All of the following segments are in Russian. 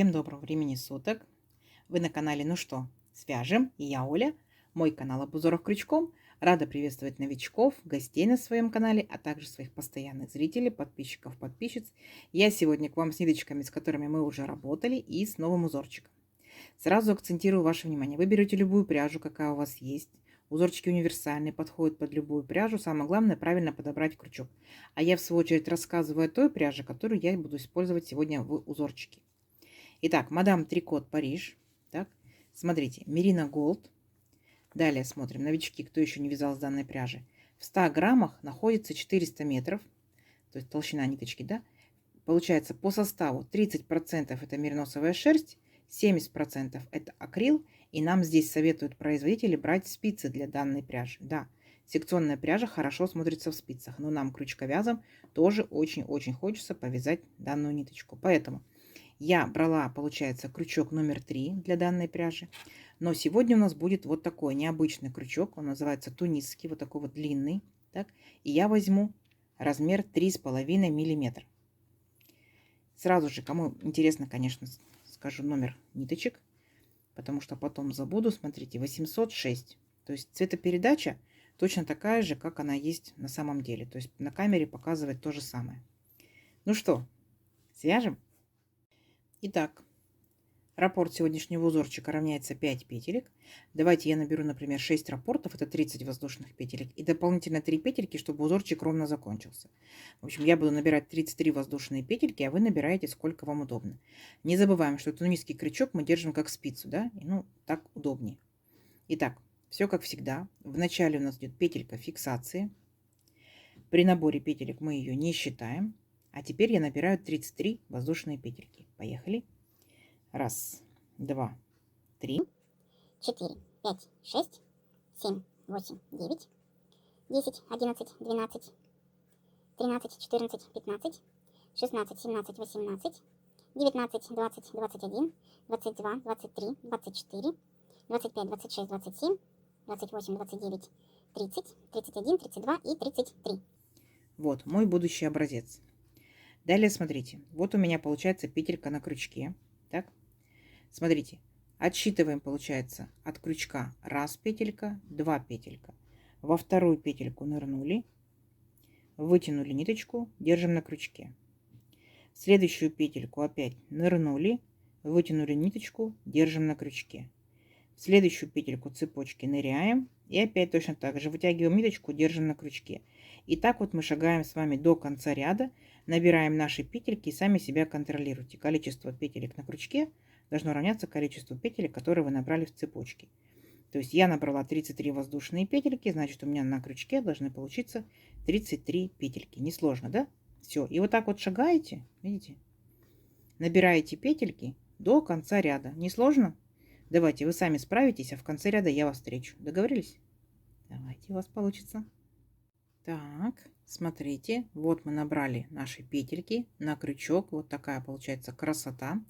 Всем доброго времени суток. Вы на канале «Ну что, свяжем?» И я Оля, мой канал об узорах крючком. Рада приветствовать новичков, гостей на своем канале, а также своих постоянных зрителей, подписчиков, подписчиц. Я сегодня к вам с ниточками, с которыми мы уже работали, и с новым узорчиком. Сразу акцентирую ваше внимание. Вы берете любую пряжу, какая у вас есть. Узорчики универсальные, подходят под любую пряжу. Самое главное, правильно подобрать крючок. А я, в свою очередь, рассказываю о той пряже, которую я буду использовать сегодня в узорчике. Итак, мадам Трикот Париж. Так, смотрите, Мерина Голд. Далее смотрим, новички, кто еще не вязал с данной пряжи. В 100 граммах находится 400 метров, то есть толщина ниточки, да. Получается по составу 30% это мериносовая шерсть, 70% это акрил. И нам здесь советуют производители брать спицы для данной пряжи. Да, секционная пряжа хорошо смотрится в спицах, но нам, крючковязам, тоже очень-очень хочется повязать данную ниточку. Поэтому я брала, получается, крючок номер 3 для данной пряжи. Но сегодня у нас будет вот такой необычный крючок. Он называется тунисский, вот такой вот длинный. Так? И я возьму размер 3,5 миллиметра. Сразу же, кому интересно, конечно, скажу номер ниточек, потому что потом забуду. Смотрите, 806. То есть цветопередача точно такая же, как она есть на самом деле. То есть на камере показывает то же самое. Ну что, свяжем? Итак, раппорт сегодняшнего узорчика равняется 5 петелек. Давайте я наберу, например, 6 раппортов, это 30 воздушных петелек, и дополнительно 3 петельки, чтобы узорчик ровно закончился. В общем, я буду набирать 33 воздушные петельки, а вы набираете сколько вам удобно. Не забываем, что тунисский крючок мы держим как спицу, да, и, ну, так удобнее. Итак, все как всегда. Вначале у нас идет петелька фиксации. При наборе петелек мы ее не считаем. А теперь я набираю 33 воздушные петельки. Поехали. Раз, два, три, 4, 5, 6, 7, 8, 9, 10, 11, 12, 13, 14, 15, 16, 17, 18, 19, 20, 21, 22, 23, 24, 25, 26, 27, 28, 29, 30, 31, 32 и 33. Вот мой будущий образец. Далее смотрите, вот у меня получается петелька на крючке. Так, смотрите, отсчитываем, получается, от крючка раз петелька, 2 петелька. Во вторую петельку нырнули, вытянули ниточку, держим на крючке. В следующую петельку опять нырнули, вытянули ниточку, держим на крючке. В следующую петельку цепочки ныряем и опять точно так же вытягиваем ниточку, держим на крючке. И так вот мы шагаем с вами до конца ряда, набираем наши петельки и сами себя контролируйте. Количество петелек на крючке должно равняться количеству петелек, которые вы набрали в цепочке. То есть я набрала 33 воздушные петельки, значит у меня на крючке должны получиться 33 петельки. Несложно, да? Все. И вот так вот шагаете, видите? Набираете петельки до конца ряда. Несложно? Давайте, вы сами справитесь, а в конце ряда я вас встречу. Договорились? Давайте, у вас получится. Так, смотрите, вот мы набрали наши петельки на крючок. Вот такая получается красота.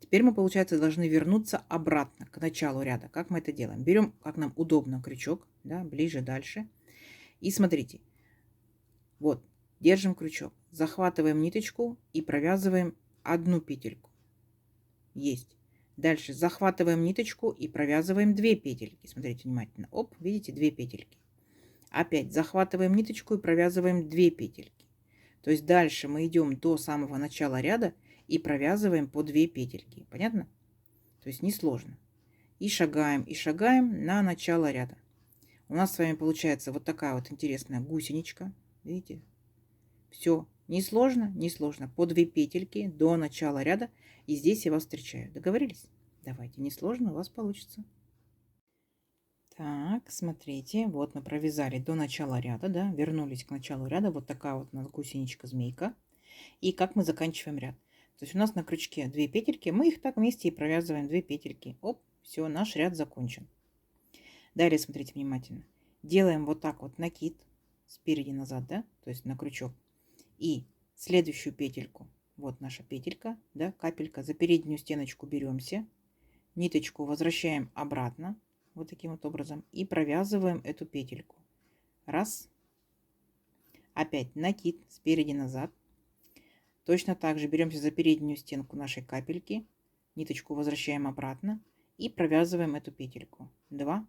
Теперь мы, получается, должны вернуться обратно к началу ряда. Как мы это делаем? Берем, как нам удобно, крючок, да, ближе, дальше. И смотрите, вот, держим крючок, захватываем ниточку и провязываем одну петельку. Есть. Дальше захватываем ниточку и провязываем 2 петельки. Смотрите внимательно. Оп, видите, 2 петельки. Опять захватываем ниточку и провязываем 2 петельки. То есть дальше мы идем до самого начала ряда и провязываем по 2 петельки. Понятно? То есть несложно. И шагаем на начало ряда. У нас с вами получается вот такая вот интересная гусеничка. Видите? Все. Несложно, несложно. По 2 петельки до начала ряда. И здесь я вас встречаю. Договорились? Давайте, несложно, у вас получится. Так, смотрите, вот мы провязали до начала ряда, да, вернулись к началу ряда. Вот такая вот у нас гусеничка-змейка. И как мы заканчиваем ряд. То есть у нас на крючке 2 петельки, мы их так вместе и провязываем 2 петельки. Оп, все, наш ряд закончен. Далее смотрите внимательно. Делаем вот так вот накид спереди назад, да, то есть на крючок. И следующую петельку, вот наша петелька, да, капелька, за переднюю стеночку беремся, ниточку возвращаем обратно, вот таким вот образом, и провязываем эту петельку. Раз. Опять накид спереди назад. Точно так же беремся за переднюю стенку нашей капельки, ниточку возвращаем обратно и провязываем эту петельку. 2.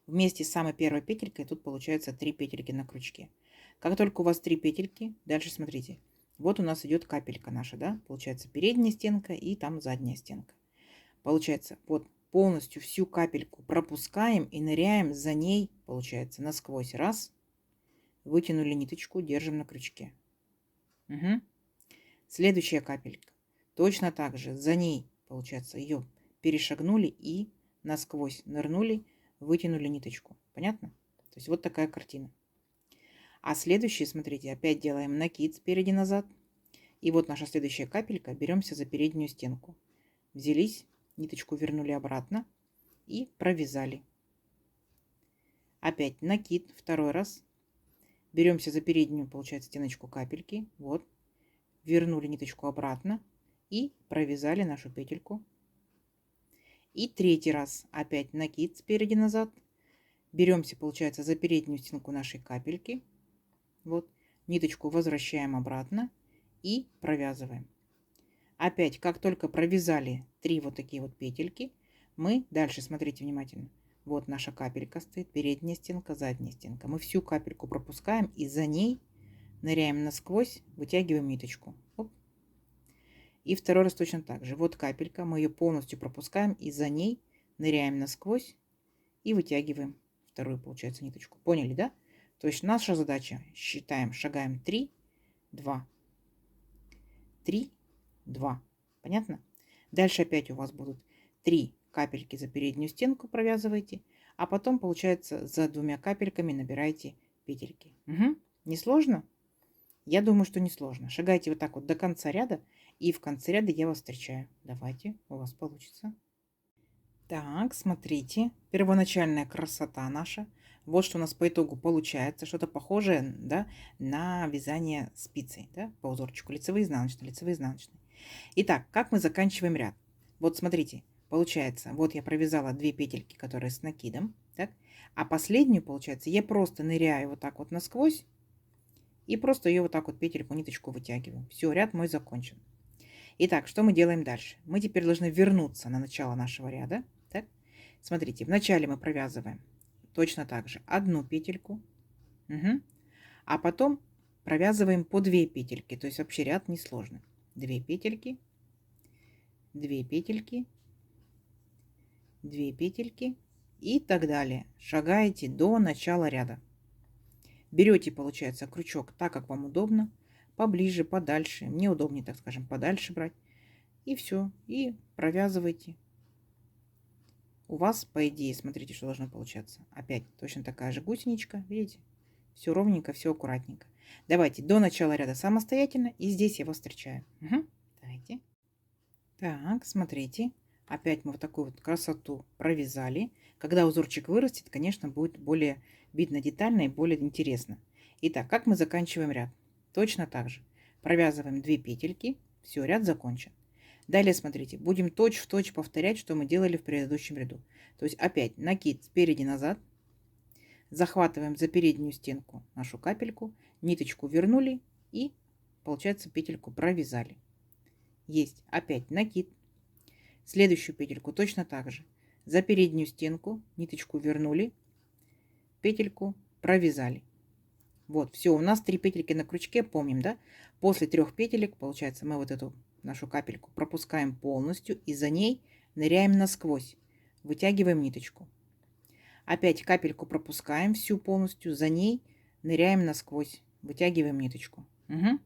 Вместе с самой первой петелькой тут получается 3 петельки на крючке. Как только у вас 3 петельки, дальше смотрите. Вот у нас идет капелька наша, да? Получается передняя стенка и там задняя стенка. Получается, вот полностью всю капельку пропускаем и ныряем за ней, получается, насквозь. Раз. Вытянули ниточку, держим на крючке. Угу. Следующая капелька. Точно так же за ней, получается, ее перешагнули и насквозь нырнули, вытянули ниточку. Понятно? То есть вот такая картина. А следующие, смотрите, опять делаем накид спереди назад. И вот наша следующая капелька. Беремся за переднюю стенку. Взялись, ниточку вернули обратно и провязали. Опять накид второй раз. Беремся за переднюю, получается, стеночку капельки. Вот. Вернули ниточку обратно и провязали нашу петельку. И третий раз опять накид спереди назад. Беремся, получается, за переднюю стенку нашей капельки. Вот. Ниточку возвращаем обратно и провязываем. Опять, как только провязали 3 вот такие вот петельки, мы дальше, смотрите внимательно. Вот наша капелька стоит, передняя стенка, задняя стенка. Мы всю капельку пропускаем и за ней ныряем насквозь, вытягиваем ниточку. Оп. И второй раз точно так же. Вот капелька, мы ее полностью пропускаем и за ней ныряем насквозь и вытягиваем вторую, получается, ниточку. Поняли, да? То есть наша задача, считаем, шагаем 3, 2, 3, 2. Понятно? Дальше опять у вас будут 3 капельки за переднюю стенку провязываете, а потом, получается, за 2 капельками набираете петельки. Угу. Не сложно? Я думаю, что не сложно. Шагайте вот так вот до конца ряда, и в конце ряда я вас встречаю. Давайте, у вас получится. Так, смотрите, первоначальная красота наша. Вот что у нас по итогу получается. Что-то похожее, да, на вязание спицей, да, по узорчику. Лицевые, изнаночные, лицевые, изнаночные. Итак, как мы заканчиваем ряд? Вот смотрите, получается, вот я провязала 2 петельки, которые с накидом, так? А последнюю, получается, я просто ныряю вот так вот насквозь и просто ее вот так вот петельку, ниточку вытягиваю. Все, ряд мой закончен. Итак, что мы делаем дальше? Мы теперь должны вернуться на начало нашего ряда. Так? Смотрите, вначале мы провязываем точно так же 1 петельку, а потом провязываем по 2 петельки, то есть вообще ряд несложный. 2 петельки, 2 петельки, 2 петельки и так далее. Шагаете до начала ряда. Берете, получается, крючок так, как вам удобно, поближе, подальше. Мне удобнее, так скажем, подальше брать. И все. И провязывайте. У вас, по идее, смотрите, что должно получаться. Опять точно такая же гусеничка. Видите? Все ровненько, все аккуратненько. Давайте до начала ряда самостоятельно. И здесь я вас встречаю. Угу. Давайте. Так, смотрите. Опять мы вот такую вот красоту провязали. Когда узорчик вырастет, конечно, будет более видно детально и более интересно. Итак, как мы заканчиваем ряд? Точно так же. Провязываем 2 петельки. Все, ряд закончен. Далее, смотрите, будем точь-в-точь повторять, что мы делали в предыдущем ряду. То есть опять накид спереди назад. Захватываем за переднюю стенку нашу капельку. Ниточку вернули и, получается, петельку провязали. Есть. Опять накид. Следующую петельку точно так же. За переднюю стенку ниточку вернули, петельку провязали. Вот, все, у нас 3 петельки на крючке, помним, да? После 3 петелек, получается, мы вот эту нашу капельку пропускаем полностью и за ней ныряем насквозь, вытягиваем ниточку. Опять капельку пропускаем всю полностью, за ней ныряем насквозь, вытягиваем ниточку. Угу.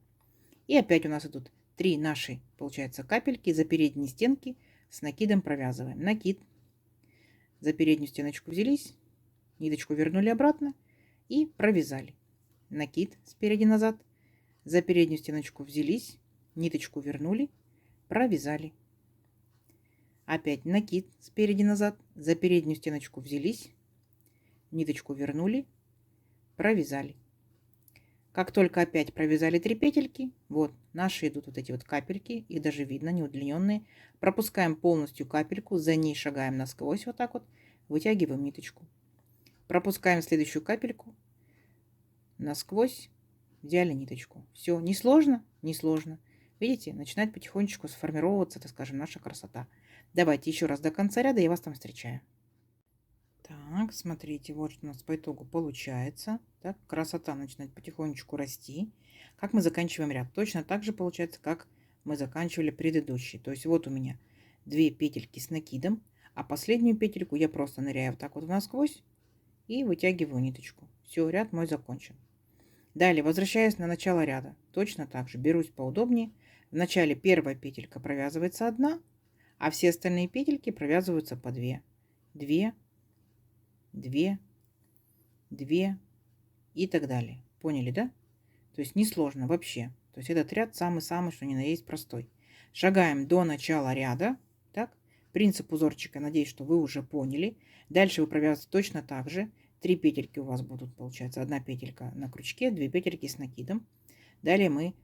И опять у нас идут 3 наши, получается, капельки за передние стенки. С накидом провязываем. Накид. За переднюю стеночку взялись, ниточку вернули обратно и провязали. Накид спереди назад. За переднюю стеночку взялись, ниточку вернули, провязали. Опять накид спереди назад. За переднюю стеночку взялись, ниточку вернули, провязали. Как только опять провязали 3 петельки, вот наши идут вот эти вот капельки, их даже видно, не удлиненные. Пропускаем полностью капельку, за ней шагаем насквозь вот так вот, вытягиваем ниточку. Пропускаем следующую капельку, насквозь взяли ниточку. Все, не сложно? Не сложно. Видите, начинает потихонечку сформироваться, так скажем, наша красота. Давайте еще раз до конца ряда, я вас там встречаю. Так, смотрите, вот что у нас по итогу получается. Так, красота начинает потихонечку расти. Как мы заканчиваем ряд? Точно так же получается, как мы заканчивали предыдущий. То есть вот у меня 2 петельки с накидом, а последнюю петельку я просто ныряю вот так вот насквозь и вытягиваю ниточку. Все, ряд мой закончен. Далее, возвращаясь на начало ряда, точно так же берусь поудобнее. В начале первая петелька провязывается одна, а все остальные петельки провязываются по 2. 2, 2, 2 и так далее. Поняли, да? То есть несложно вообще. То есть этот ряд самый-самый, что ни на есть, простой. Шагаем до начала ряда. Так? Принцип узорчика, надеюсь, что вы уже поняли. Дальше вы провязываете точно так же. 3 петельки у вас будут, получается, 1 петелька на крючке, 2 петельки с накидом. Далее мы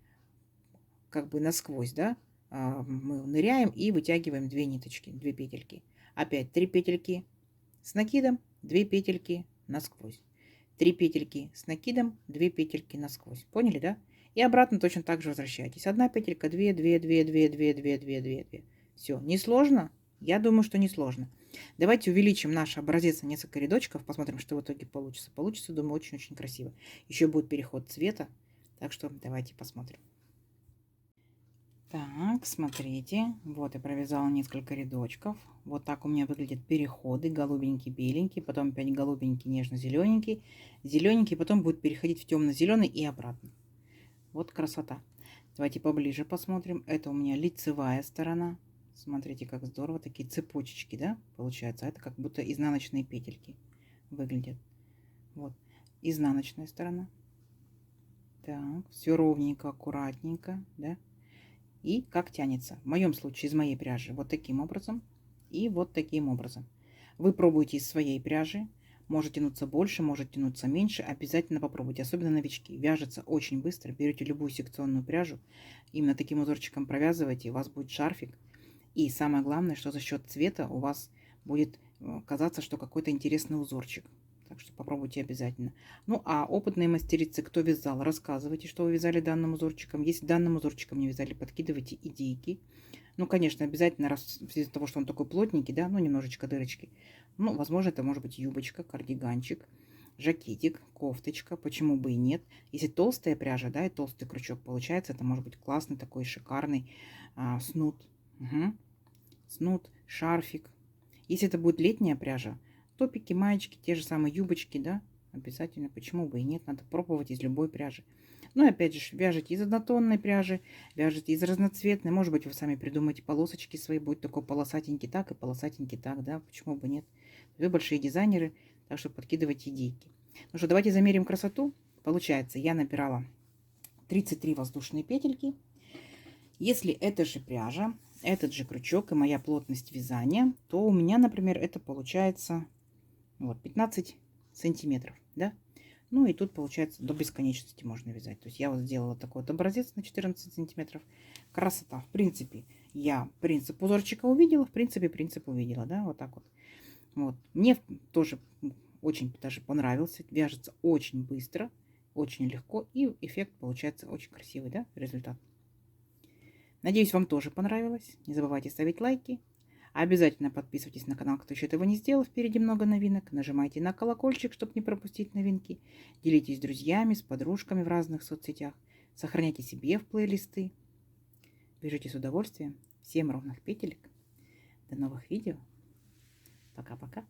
как бы насквозь, да, мы ныряем и вытягиваем 2 ниточки, 2 петельки. Опять 3 петельки с накидом, 2 петельки насквозь. 3 петельки с накидом, 2 петельки насквозь. Поняли, да? И обратно точно так же возвращайтесь. 1 петелька, 2, 2, 2, 2, 2, 2, 2, 2, 2. Все, несложно? Я думаю, что несложно. Давайте увеличим наш образец на несколько рядочков, посмотрим, что в итоге получится. Получится, думаю, очень-очень красиво. Еще будет переход цвета, так что давайте посмотрим. Так, смотрите, вот я провязала несколько рядочков. Вот так у меня выглядят переходы. Голубенький, беленький, потом опять голубенький, нежно-зелененький, зелененький, потом будет переходить в темно-зеленый и обратно. Вот красота. Давайте поближе посмотрим. Это у меня лицевая сторона. Смотрите, как здорово. Такие цепочечки, да, получается. Это как будто изнаночные петельки выглядят. Вот, изнаночная сторона. Так, все ровненько, аккуратненько, да. И как тянется. В моем случае из моей пряжи вот таким образом и вот таким образом. Вы пробуйте из своей пряжи. Может тянуться больше, может тянуться меньше. Обязательно попробуйте, особенно новички. Вяжется очень быстро. Берете любую секционную пряжу, именно таким узорчиком провязывайте, у вас будет шарфик. И самое главное, что за счет цвета у вас будет казаться, что какой-то интересный узорчик. Так что попробуйте обязательно. Ну, а опытные мастерицы, кто вязал, рассказывайте, что вы вязали данным узорчиком. Если данным узорчиком не вязали, подкидывайте идейки. Ну, конечно, обязательно, раз, в связи с того, что он такой плотненький, да, ну, немножечко дырочки. Ну, возможно, это может быть юбочка, кардиганчик, жакетик, кофточка, почему бы и нет. Если толстая пряжа, да, и толстый крючок получается, это может быть классный такой шикарный снуд. Угу. Снуд, шарфик. Если это будет летняя пряжа, топики, маечки, те же самые юбочки, да, обязательно, почему бы и нет, надо пробовать из любой пряжи. Ну и опять же, вяжите из однотонной пряжи, вяжите из разноцветной, может быть, вы сами придумаете полосочки свои, будет такой полосатенький так и полосатенький так, да, почему бы нет. Вы большие дизайнеры, так что подкидывайте идейки. Ну что, давайте замерим красоту. Получается, я набирала 33 воздушные петельки. Если это же пряжа, этот же крючок и моя плотность вязания, то у меня, например, это получается вот 15 сантиметров, да. Ну и тут получается до бесконечности можно вязать. То есть я вот сделала такой вот образец на 14 сантиметров. Красота. В принципе, я принцип узорчика увидела, в принципе, принцип увидела, да, вот так вот. Вот. Мне тоже очень даже понравился. Вяжется очень быстро, очень легко и эффект получается очень красивый, да, результат. Надеюсь, вам тоже понравилось. Не забывайте ставить лайки. Обязательно подписывайтесь на канал, кто еще этого не сделал. Впереди много новинок. Нажимайте на колокольчик, чтобы не пропустить новинки. Делитесь с друзьями, с подружками в разных соцсетях. Сохраняйте себе в плейлисты. Вяжите с удовольствием. Всем ровных петелек. До новых видео. Пока-пока.